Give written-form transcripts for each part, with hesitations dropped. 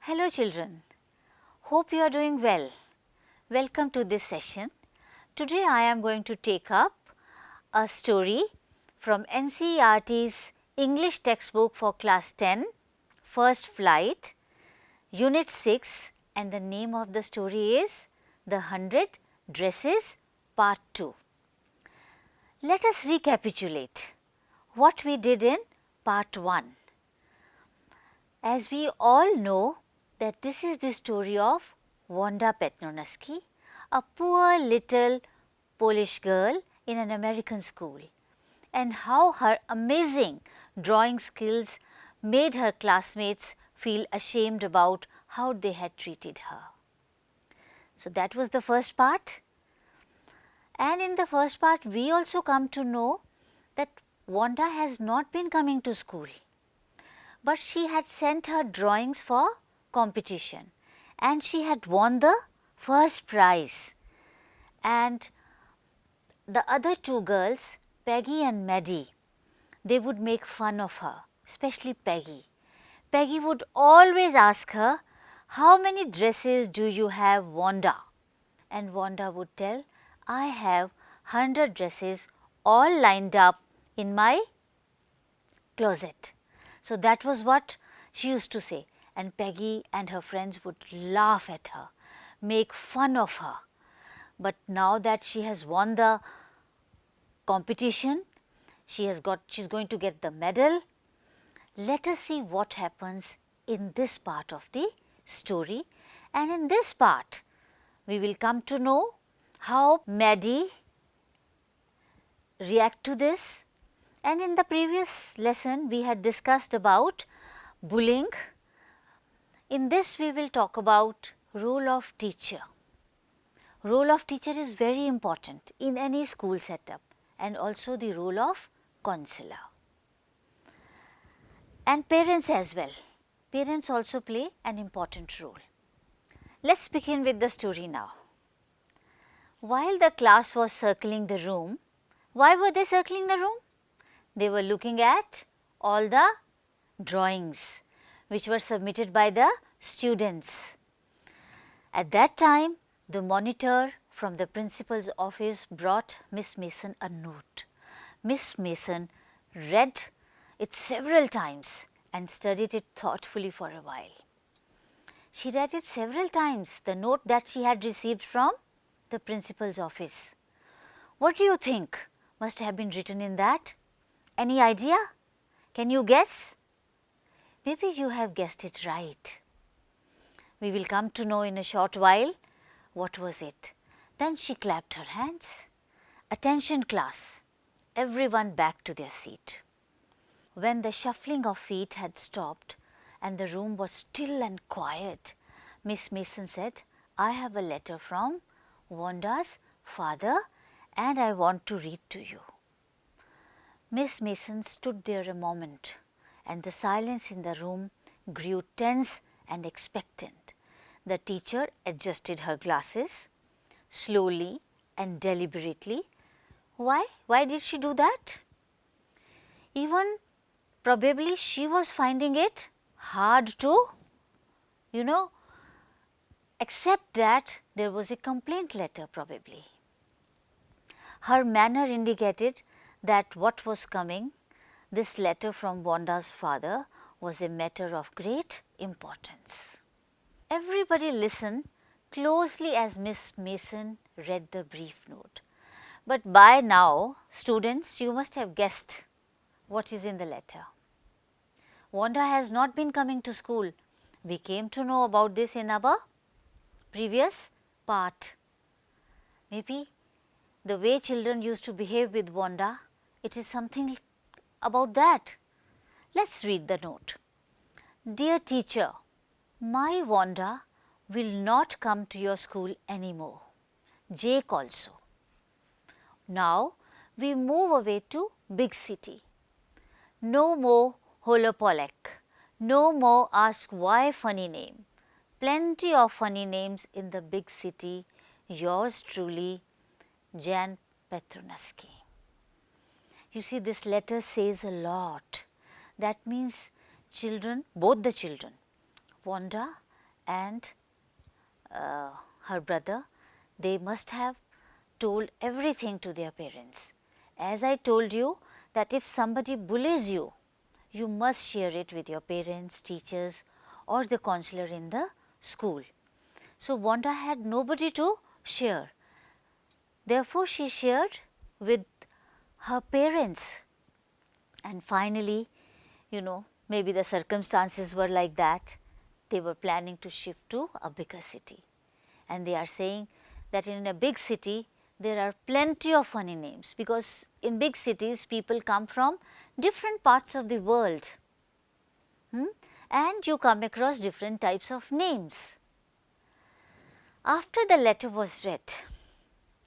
Hello children, hope you are doing well. Welcome to this session. Today I am going to take up a story from NCERT's English textbook for class 10, First Flight, Unit 6, and the name of the story is The 100 Dresses Part 2. Let us recapitulate what we did in Part 1. As we all know that this is the story of Wanda Petronaski, a poor little Polish girl in an American school, and how her amazing drawing skills made her classmates feel ashamed about how they had treated her. So, that was the first part, and in the first part we also come to know that Wanda has not been coming to school, but she had sent her drawings for competition and she had won the first prize, and the other two girls, Peggy and Maddie, they would make fun of her, especially Peggy. Peggy would always ask her, "How many dresses do you have, Wanda?" And Wanda would tell, "I have 100 dresses all lined up in my closet." So, that was what she used to say, and Peggy and her friends would laugh at her, make fun of her. But now that she has won the competition, she is going to get the medal. Let us see what happens in this part of the story, and in this part we will come to know how Maddie react to this. And in the previous lesson we had discussed about bullying. In this we will talk about role of teacher. Role of teacher is very important in any school setup, and also the role of counselor. And parents as well. Parents also play an important role. Let us begin with the story now. While the class was circling the room, why were they circling the room? They were looking at all the drawings which were submitted by the students. At that time, the monitor from the principal's office brought Miss Mason a note. Miss Mason read it several times and studied it thoughtfully for a while. She read it several times, the note that she had received from the principal's office. What do you think must have been written in that? Any idea? Can you guess? Maybe you have guessed it right. We will come to know in a short while what was it. Then she clapped her hands. "Attention class, everyone back to their seat." When the shuffling of feet had stopped and the room was still and quiet, Miss Mason said, "I have a letter from Wanda's father and I want to read to you." Miss Mason stood there a moment, and the silence in the room grew tense and expectant. The teacher adjusted her glasses slowly and deliberately. Why? Why did she do that? Even probably she was finding it hard to, accept that there was a complaint letter probably. Her manner indicated that what was coming, this letter from Wanda's father, was a matter of great importance. Everybody listened closely as Miss Mason read the brief note. But by now, students, you must have guessed what is in the letter. Wanda has not been coming to school. We came to know about this in our previous part. Maybe the way children used to behave with Wanda, it is something about that. Let us read the note. "Dear teacher, my Wanda will not come to your school anymore. Jake also. Now we move away to big city. No more Holopolek. No more ask why funny name. Plenty of funny names in the big city. Yours truly, Jan Petronaski." You see, this letter says a lot. That means children, both the children, Wanda and her brother, they must have told everything to their parents. As I told you that if somebody bullies you, you must share it with your parents, teachers or the counselor in the school. So, Wanda had nobody to share. Therefore, she shared with her parents, and finally, maybe the circumstances were like that. They were planning to shift to a bigger city, and they are saying that in a big city there are plenty of funny names, because in big cities people come from different parts of the world, and you come across different types of names. After the letter was read,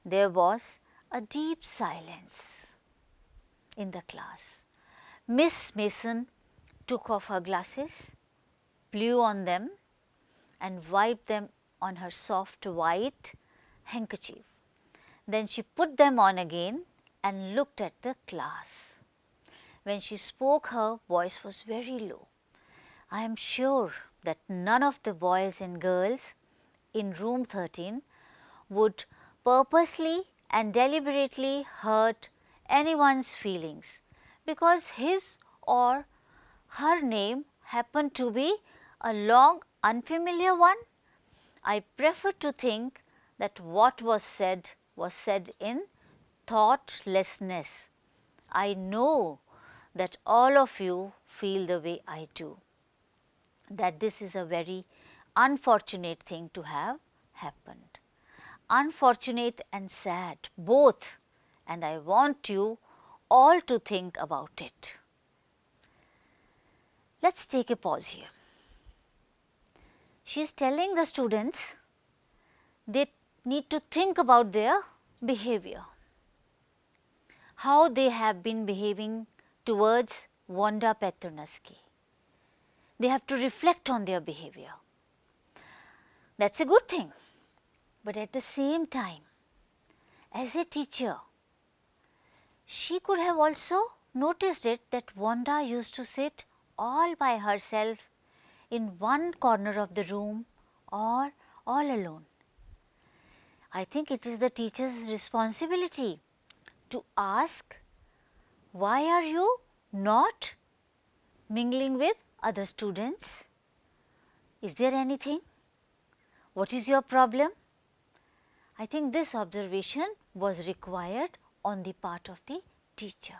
there was a deep silence in the class. Miss Mason took off her glasses, blew on them and wiped them on her soft white handkerchief. Then she put them on again and looked at the class. When she spoke, her voice was very low. I am sure that none of the boys and girls in room 13 would purposely and deliberately hurt anyone's feelings because his or her name happened to be a long unfamiliar one. I prefer to think that what was said in thoughtlessness. I know that all of you feel the way I do, that this is a very unfortunate thing to have happened. Unfortunate and sad both, and I want you all to think about it. Let us take a pause here. She is telling the students they need to think about their behavior, how they have been behaving towards Wanda Petronaski. They have to reflect on their behavior. That is a good thing, but at the same time, as a teacher, she could have also noticed it that Wanda used to sit all by herself in one corner of the room or all alone. I think it is the teacher's responsibility to ask, why are you not mingling with other students? Is there anything? What is your problem? I think this observation was required on the part of the teacher.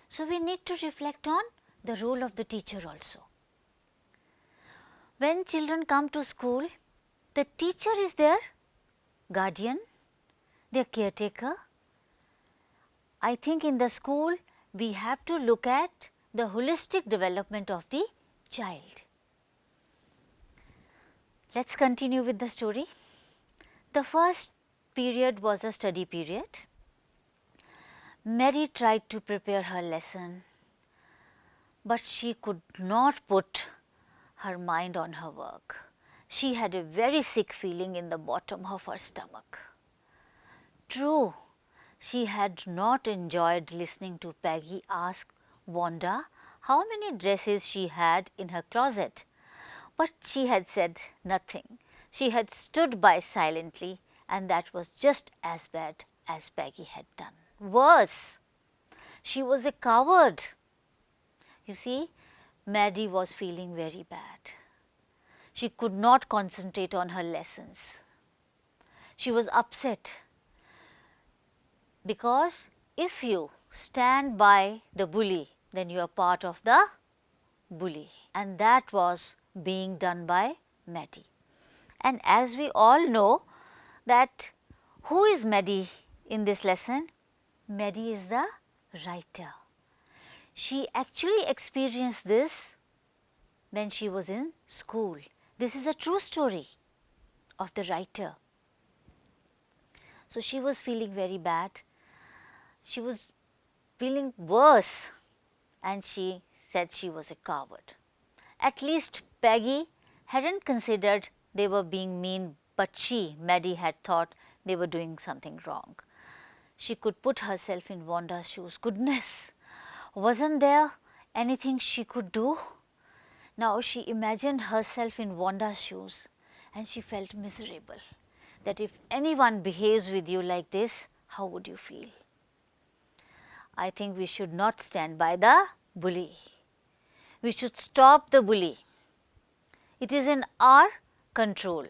So, we need to reflect on the role of the teacher also. When children come to school, the teacher is their guardian, their caretaker. I think in the school we have to look at the holistic development of the child. Let us continue with the story. The first period was a study period. Mary tried to prepare her lesson, but she could not put her mind on her work. She had a very sick feeling in the bottom of her stomach. True, she had not enjoyed listening to Peggy ask Wanda how many dresses she had in her closet, but she had said nothing. She had stood by silently, and that was just as bad as Peggy had done. Worse, she was a coward. You see, Maddie was feeling very bad. She could not concentrate on her lessons. She was upset because if you stand by the bully, then you are part of the bully, and that was being done by Maddie. And as we all know that who is Maddie in this lesson? Maddie is the writer. She actually experienced this when she was in school. This is a true story of the writer. So, she was feeling very bad. She was feeling worse, and she said she was a coward. At least Peggy hadn't considered they were being mean, but she, Maddie, had thought they were doing something wrong. She could put herself in Wanda's shoes. Goodness, wasn't there anything she could do? Now she imagined herself in Wanda's shoes and she felt miserable that if anyone behaves with you like this, how would you feel? I think we should not stand by the bully. We should stop the bully. It is in our control.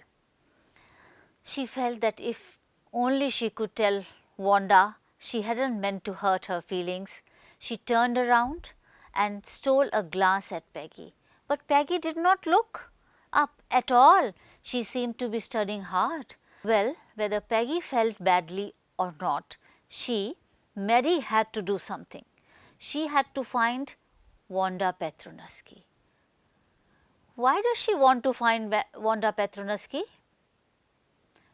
She felt that if only she could tell Wanda she hadn't meant to hurt her feelings, she turned around and stole a glance at Peggy. But Peggy did not look up at all. She seemed to be studying hard. Well, whether Peggy felt badly or not, Mary, had to do something. She had to find Wanda Petronaski. Why does she want to find Wanda Petronaski?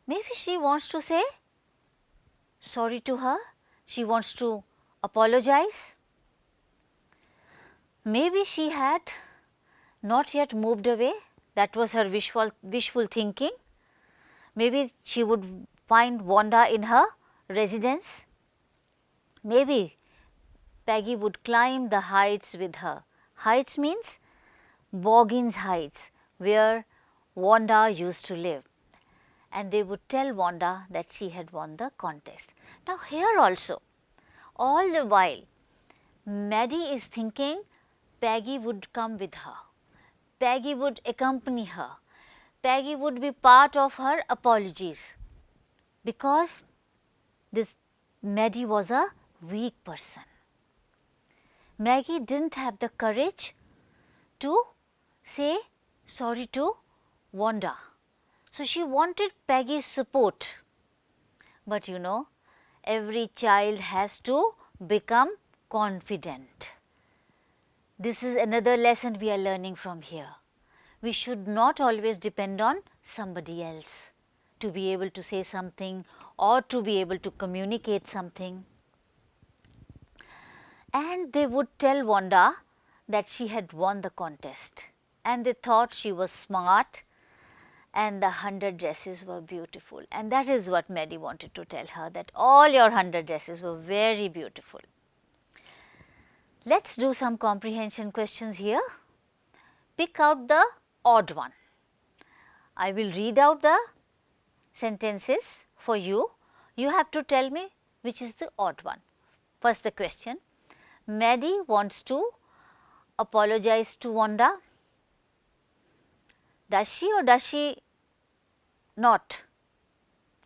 Maybe she wants to say sorry to her. She wants to apologize. Maybe she had not yet moved away. That was her wishful thinking. Maybe she would find Wanda in her residence. Maybe Peggy would climb the heights with her. Heights means Boggins Heights, where Wanda used to live, and they would tell Wanda that she had won the contest. Now here also, all the while, Maddie is thinking Peggy would come with her, Peggy would accompany her, Peggy would be part of her apologies, because this Maddie was a weak person. Maggie didn't have the courage to say sorry to Wanda. So she wanted Peggy's support. But you know, every child has to become confident. This is another lesson we are learning from here. We should not always depend on somebody else to be able to say something or to be able to communicate something. And they would tell Wanda that she had won the contest, and they thought she was smart and the 100 dresses were beautiful, and that is what Maddie wanted to tell her, that all your 100 dresses were very beautiful. Let's do some comprehension questions here. Pick out the odd one. I will read out the sentences for you. You have to tell me which is the odd one. First the question, Maddie wants to apologize to Wanda. Does she or does she not?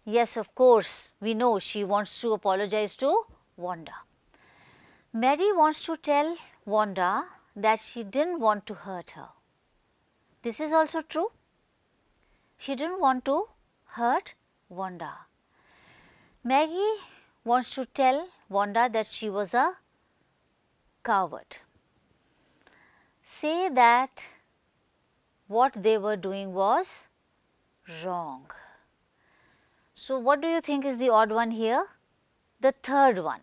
Yes, of course, we know she wants to apologize to Wanda. Mary wants to tell Wanda that she didn't want to hurt her. This is also true. She didn't want to hurt Wanda. Maggie wants to tell Wanda that she was a coward. Say that what they were doing was wrong. So, what do you think is the odd one here? The third one.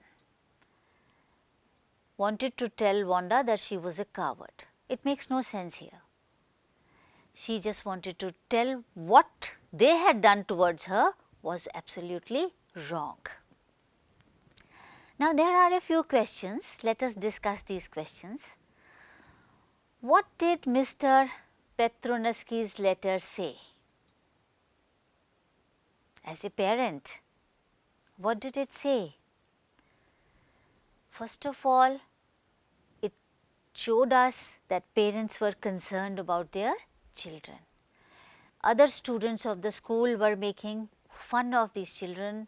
Wanted to tell Wanda that she was a coward. It makes no sense here. She just wanted to tell what they had done towards her was absolutely wrong. Now, there are a few questions. Let us discuss these questions. What did Mr. Petronaski's letter say? As a parent, what did it say? First of all, it showed us that parents were concerned about their children. Other students of the school were making fun of these children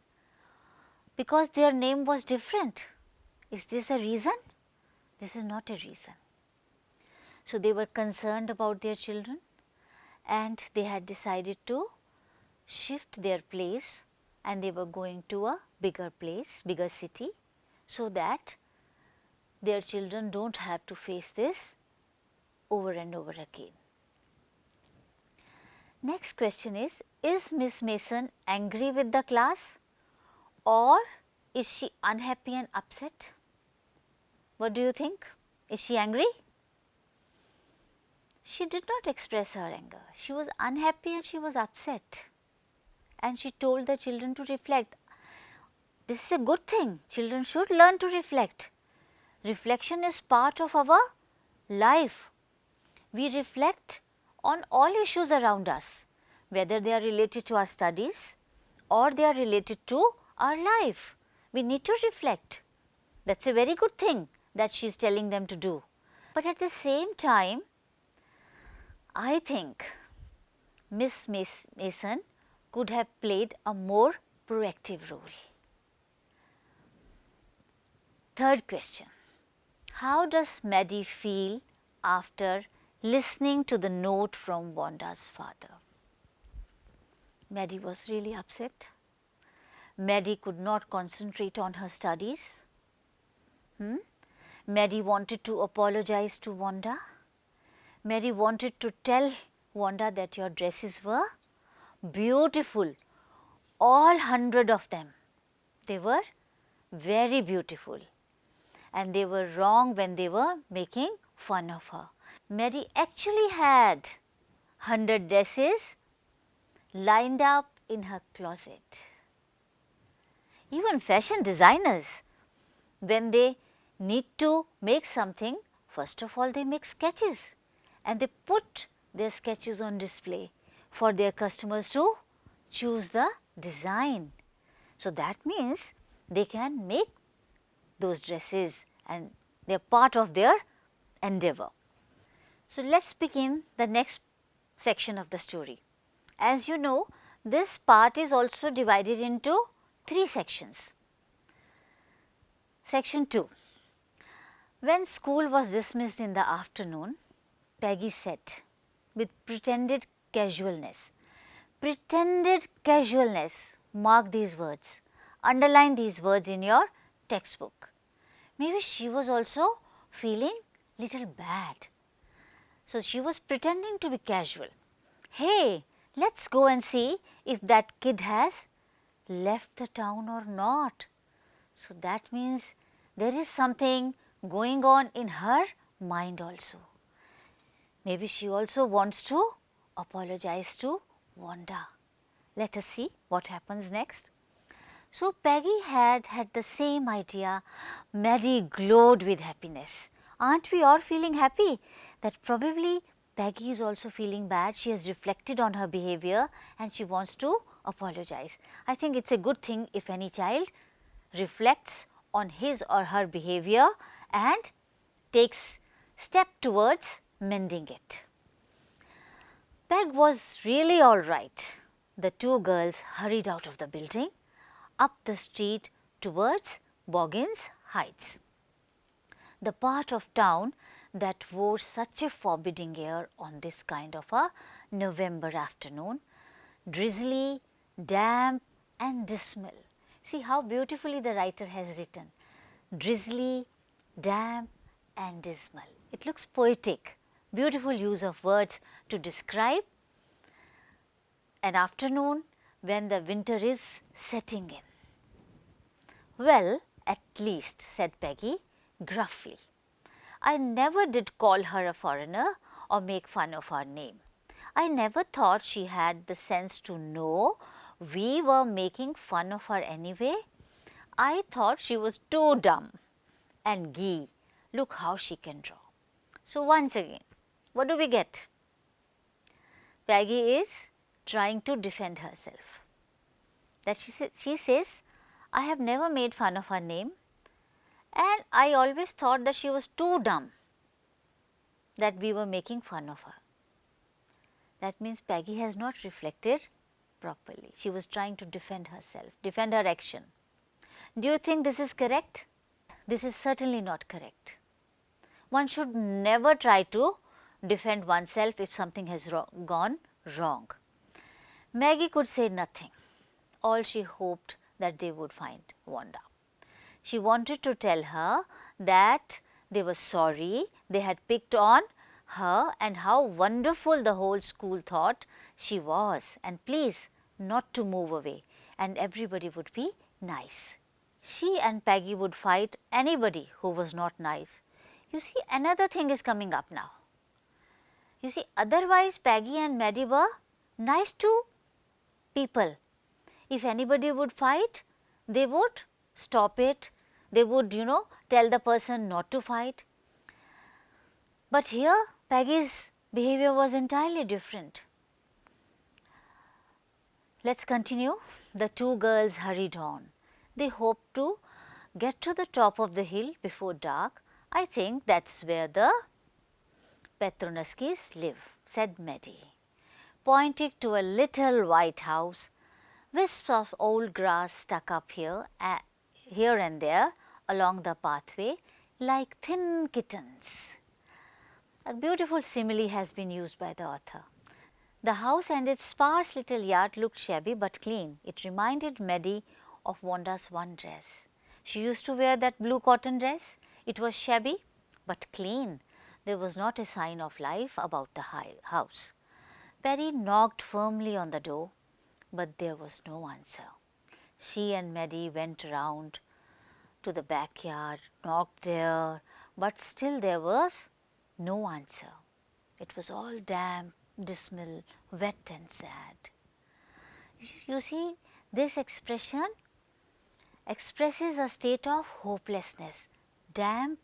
because their name was different. Is this a reason? This is not a reason. So, they were concerned about their children and they had decided to shift their place, and they were going to a bigger place, bigger city, so that their children do not have to face this over and over again. Next question is Miss Mason angry with the class, or is she unhappy and upset? What do you think? Is she angry? She did not express her anger. She was unhappy and she was upset. And she told the children to reflect. This is a good thing. Children should learn to reflect. Reflection is part of our life. we reflect on all issues around us, whether they are related to our studies or they are related to our life. We need to reflect. That is a very good thing that she is telling them to do. But at the same time, I think Miss Mason could have played a more proactive role. Third question, how does Maddie feel after listening to the note from Wanda's father? Maddie was really upset. Maddie could not concentrate on her studies. Maddie wanted to apologize to Wanda. Maddie wanted to tell Wanda that your dresses were beautiful, all 100 of them. They were very beautiful and they were wrong when they were making fun of her. Maddie actually had 100 dresses lined up in her closet. Even fashion designers, when they need to make something, first of all they make sketches and they put their sketches on display for their customers to choose the design. So, that means they can make those dresses and they are part of their endeavor. So, let us begin the next section of the story. As you know, this part is also divided into 3 sections. Section 2. When school was dismissed in the afternoon, Peggy said with pretended casualness, mark these words, underline these words in your textbook. Maybe she was also feeling little bad. So, she was pretending to be casual. Hey, let us go and see if that kid has left the town or not. So, that means there is something going on in her mind also. Maybe she also wants to apologize to Wanda. Let us see what happens next. So, Peggy had the same idea. Maddie glowed with happiness. Aren't we all feeling happy that probably Peggy is also feeling bad? She has reflected on her behavior and she wants to apologize. I think it is a good thing if any child reflects on his or her behavior and takes step towards mending it. Peg was really all right. The 2 girls hurried out of the building, up the street towards Boggins Heights, the part of town that wore such a forbidding air on this kind of a November afternoon, drizzly, damp and dismal. See how beautifully the writer has written, drizzly, damp and dismal. It looks poetic, beautiful use of words to describe an afternoon when the winter is setting in. Well, at least, said Peggy gruffly, I never did call her a foreigner or make fun of her name. I never thought she had the sense to know we were making fun of her anyway. I thought she was too dumb. And gee, look how she can draw. So, once again, what do we get? Peggy is trying to defend herself. That she says, I have never made fun of her name and I always thought that she was too dumb that we were making fun of her. That means Peggy has not reflected properly. She was trying to defend herself, defend her action. Do you think this is correct? This is certainly not correct. One should never try to defend oneself if something has gone wrong. Maggie could say nothing. All she hoped that they would find Wanda. She wanted to tell her that they were sorry, they had picked on her and how wonderful the whole school thought she was, and please not to move away and everybody would be nice. She and Peggy would fight anybody who was not nice. You see, another thing is coming up now. You see, otherwise Peggy and Maddie were nice to people. If anybody would fight, they would stop it, they would tell the person not to fight. But here Peggy is behavior was entirely different. Let's continue. The two girls hurried on. They hoped to get to the top of the hill before dark. I think that's where the Petronaskis live, said Maddie, pointing to a little white house. Wisps of old grass stuck up here and there along the pathway like thin kittens. A beautiful simile has been used by the author. The house and its sparse little yard looked shabby but clean. It reminded Maddie of Wanda's one dress. She used to wear that blue cotton dress. It was shabby but clean. There was not a sign of life about the house. Perry knocked firmly on the door, but there was no answer. She and Maddie went round to the backyard, knocked there, but still there was no answer. It was all damp, dismal, wet and sad. You see, this expression expresses a state of hopelessness, damp,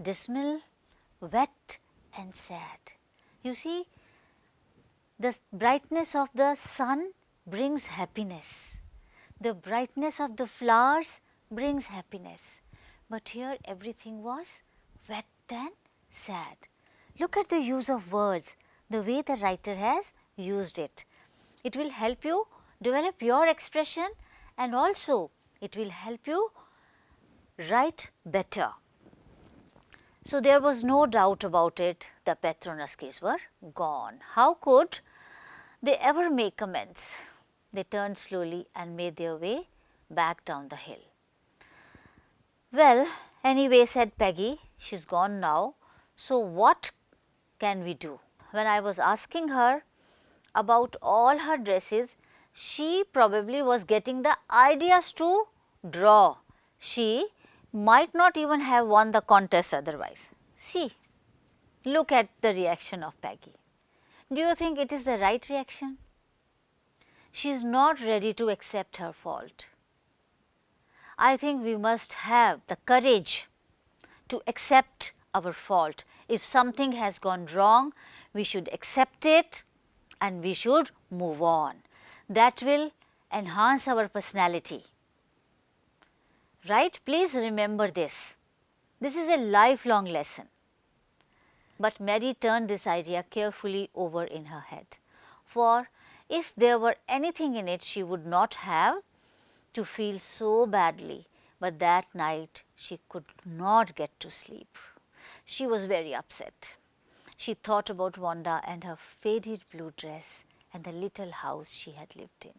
dismal, wet and sad. You see, the brightness of the sun brings happiness. The brightness of the flowers brings happiness. But here everything was wet and sad. Look at the use of words, the way the writer has used it. It will help you develop your expression and also it will help you write better. So, there was no doubt about it, the Petronaskis were gone. How could they ever make amends? They turned slowly and made their way back down the hill. Well, anyway, said Peggy, she's gone now, so what can we do? When I was asking her about all her dresses, she probably was getting the ideas to draw. She might not even have won the contest otherwise. See, look at the reaction of Peggy. Do you think it is the right reaction? She is not ready to accept her fault. I think we must have the courage to accept our fault. If something has gone wrong, we should accept it and we should move on. That will enhance our personality. Right? Please remember this. This is a lifelong lesson. But Mary turned this idea carefully over in her head. For if there were anything in it, she would not have to feel so badly. But that night she could not get to sleep. She was very upset. She thought about Wanda and her faded blue dress and the little house she had lived in.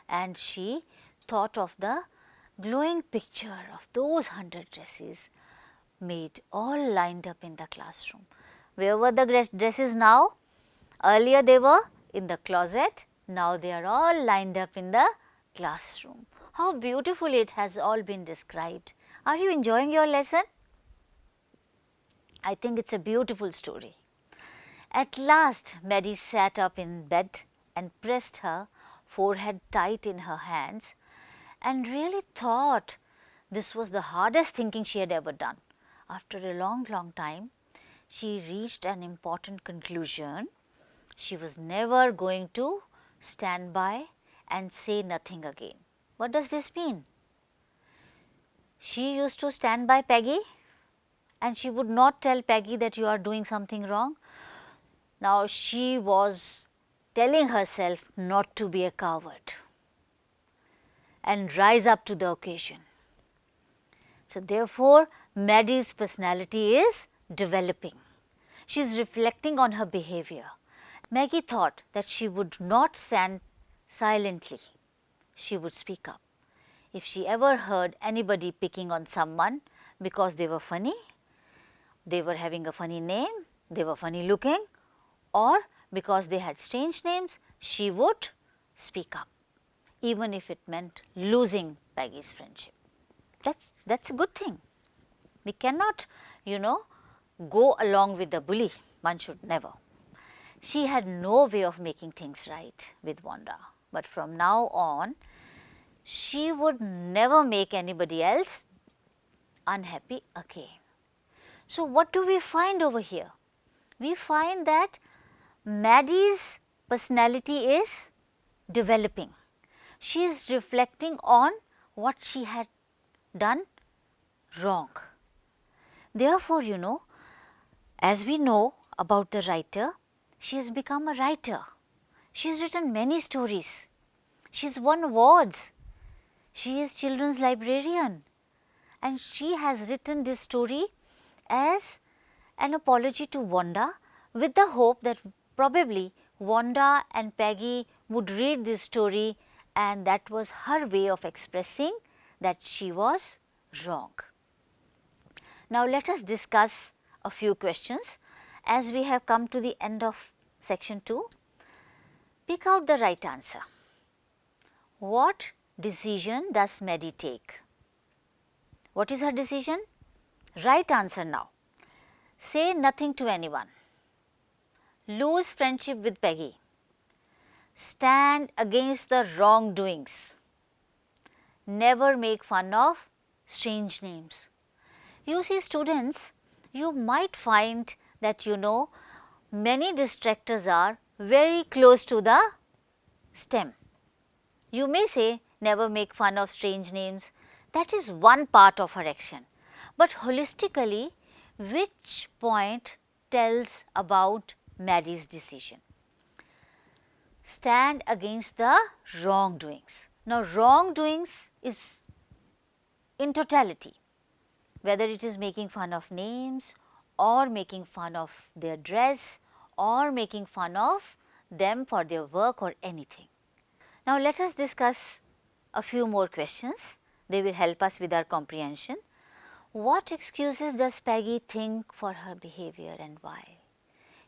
And she thought of the glowing picture of those 100 dresses made all lined up in the classroom. Where were the dresses now? Earlier they were in the closet, now they are all lined up in the classroom. How beautifully it has all been described. Are you enjoying your lesson? I think it's a beautiful story. At last, Maddie sat up in bed and pressed her forehead tight in her hands and really thought this was the hardest thinking she had ever done. After a long time, she reached an important conclusion. She was never going to stand by and say nothing again. What does this mean? She used to stand by Peggy and she would not tell Peggy that you are doing something wrong. Now she was telling herself not to be a coward and rise up to the occasion. So therefore, Maddie's personality is developing. She is reflecting on her behavior. Maggie thought that she would not stand silently. She would speak up. If she ever heard anybody picking on someone because they were funny, they were having a funny name, they were funny looking, or because they had strange names, she would speak up, even if it meant losing Peggy's friendship. That's a good thing. We cannot, go along with the bully. One should never. She had no way of making things right with Wanda, but from now on, she would never make anybody else unhappy again. So what do we find over here? We find that Maddie's personality is developing. She is reflecting on what she had done wrong. Therefore, as we know about the writer, she has become a writer. She has written many stories. She has won awards. She is children's librarian, and she has written this story as an apology to Wanda, with the hope that probably Wanda and Peggy would read this story, and that was her way of expressing that she was wrong. Now, let us discuss a few questions as we have come to the end of section 2. Pick out the right answer. What decision does Maddie take? What is her decision? Right answer now. Say nothing to anyone. Lose friendship with Peggy. Stand against the wrongdoings. Never make fun of strange names. You see, students, you might find that many distractors are very close to the stem. You may say never make fun of strange names. That is one part of her action. But holistically, which point tells about Maddie's decision? Stand against the wrongdoings. Now, wrongdoings is in totality, whether it is making fun of names or making fun of their dress or making fun of them for their work or anything. Now, let us discuss a few more questions. They will help us with our comprehension. What excuses does Peggy think for her behavior and why?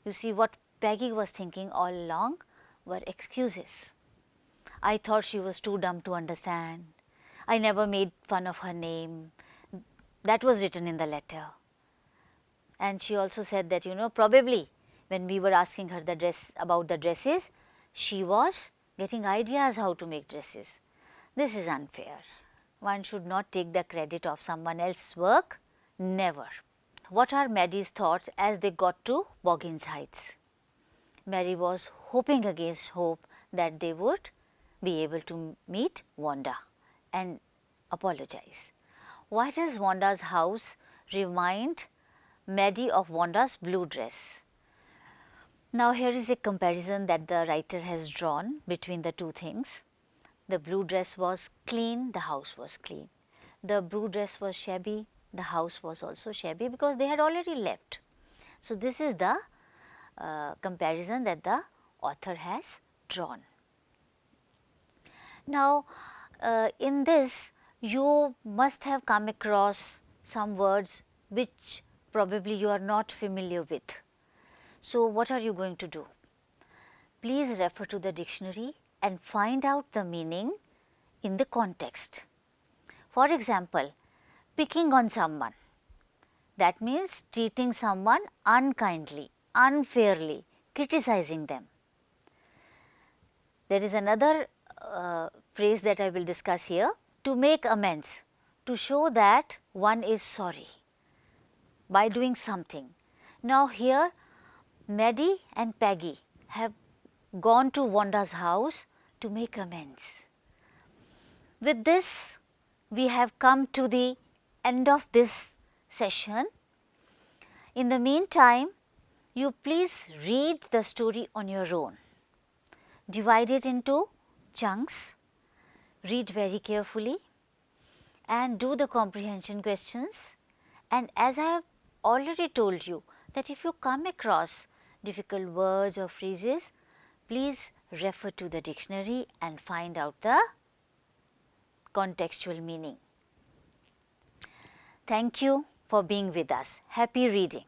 You see, what Peggy was thinking all along were excuses. I thought she was too dumb to understand. I never made fun of her name. That was written in the letter. And she also said that, probably when we were asking her about the dresses, she was getting ideas how to make dresses. This is unfair. One should not take the credit of someone else's work, never. What are Maddie's thoughts as they got to Boggins Heights? Mary was hoping against hope that they would be able to meet Wanda and apologize. Why does Wanda's house remind Maddie of Wanda's blue dress? Now, here is a comparison that the writer has drawn between the two things. The blue dress was clean, the house was clean. The blue dress was shabby, the house was also shabby because they had already left. So, this is the comparison that the author has drawn. Now, in this you must have come across some words which probably you are not familiar with. So, what are you going to do? Please refer to the dictionary and find out the meaning in the context. For example, picking on someone, that means treating someone unkindly, unfairly, criticizing them. There is another phrase that I will discuss here, to make amends, to show that one is sorry by doing something. Now, here Maddie and Peggy have gone to Wanda's house to make amends. With this, we have come to the end of this session. In the meantime, you please read the story on your own. Divide it into chunks, read very carefully and do the comprehension questions. And as I have already told you that if you come across difficult words or phrases, please refer to the dictionary and find out the contextual meaning. Thank you for being with us. Happy reading.